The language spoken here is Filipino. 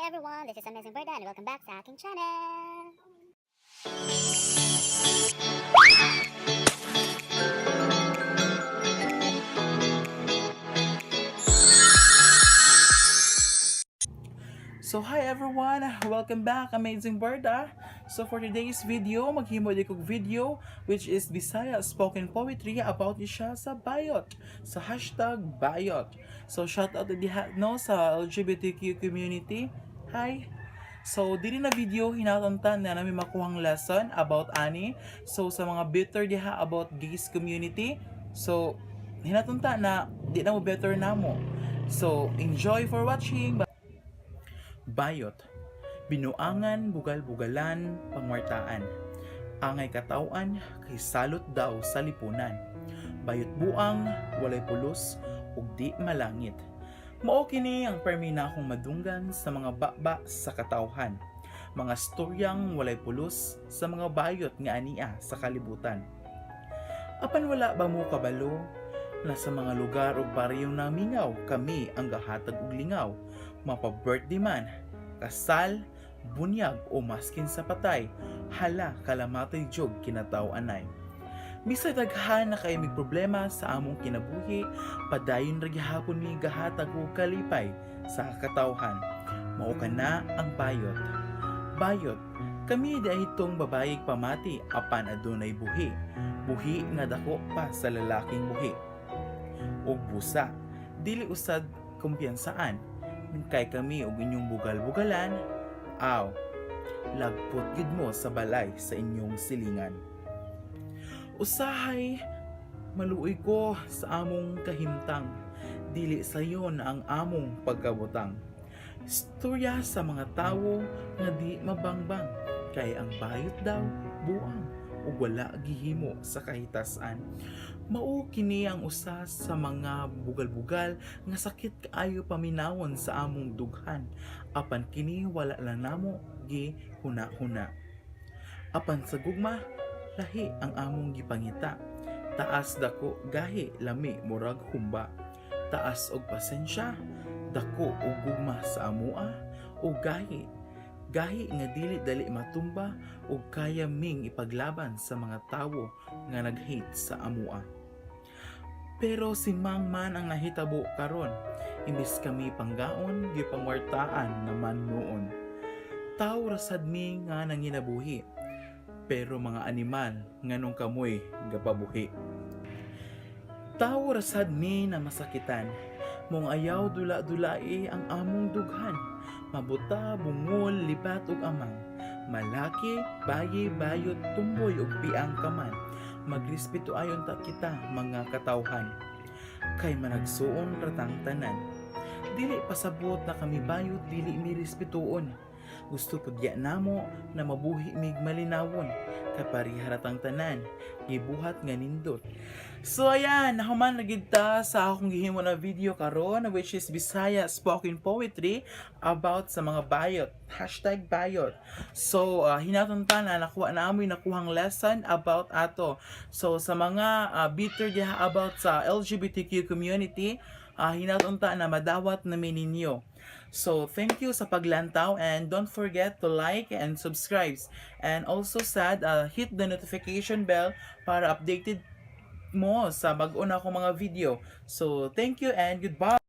everyone, this is Amazing Bird and welcome back sa aking channel. So hi everyone, welcome back Amazing Birda. So for today's video, maghimo di kog video which is Bisaya spoken poetry about siya sa bayot, sa hashtag bayot. So shout out diha no sa LGBTQ community. Hi. So dili na video hinatantan na namin makuhang lesson about ani. So sa mga bitter diha about gays community. So hinatantan na di na mo better namo. So enjoy for watching. Bayot, binuangan, bugal-bugalan, pangwartaan. Angay katawan, kay salot daw sa lipunan. Bayot buang, walay pulos, ug di malangit. Mao kini ang permina akong madunggan sa mga bakba sa katawhan. Mga storyang walay pulos sa mga bayot nga ania sa kalibutan. Apan wala ba mo kabalo? Nasa mga lugar o baryong namingaw, kami ang gahatag og lingaw. Mapa-birthday man, kasal, bunyag o maskin sa patay, hala kalamatay jog kinataw-anay. Bisay daghan na kay may problema sa among kinabuhi, padayon ra gihapon mi gahatag og kalipay sa katawhan. Mao kana ang bayot. Bayot, kami dahitong babayig pamati apan adunay buhi. Buhi nga dako pa sa lalaking buhi. Og busa, dili usad kumpiyansaan, kay kami og inyong bugal-bugalan, aw, lagpot gid mo sa balay sa inyong silingan. Usahay, maluoy ko sa among kahimtang, dili sayon ang among pagkabutang. Istorya sa mga tawo nga di mabangbang, kay ang bayot daw buang ug wala gihimo sa kahitasan. Mao kini ang usa sa mga bugal-bugal nga sakit kaayo paminawon sa among dughan, apan kini wala lang namo gi huna-huna. Apan sa gugma, lahi ang among gipangita. Taas dako gahi lami murag humba. Taas og pasensya, dako og gugma sa amua o gahi nga dili dali matumba ug kaya ming ipaglaban sa mga tawo nga nag-hate sa amua. Pero si Mang man ang nahitabo karon, imbis kami panggaon, gipangwartaan naman noon. Tao rasad mi nga nanginabuhi, pero mga animal nganong kamoy gapabuhi. Tao rasad mi na masakitan, mong ayaw dula-dulai ang among dughan. Mabuta, bungol, libat ug amang. Malaki, bayi, bayot, tumboy ug piang kaman. Magrespeto ayon ta kita mga katawhan. Kay managsuon ratang tanan. Dili pasabot na kami bayot, dili mi respetuon. Gusto pudya namo na mabuhi mig malinawon. Kay pariharatang tanan, gibuhat nga nindot. So ayan, nahuman na gid ta sa akong gihimo na video karon, which is Bisaya spoken poetry about sa mga bayot, hashtag bayot. So hinaton ta na nakuha nakuhang lesson about ato. So sa mga bitter diha about sa LGBTQ community, hinaton ta na madawat na ninyo. So thank you sa paglantaw and don't forget to like and subscribe. And also hit the notification bell para updated mo sa bag-o na akong mga video. So thank you and goodbye.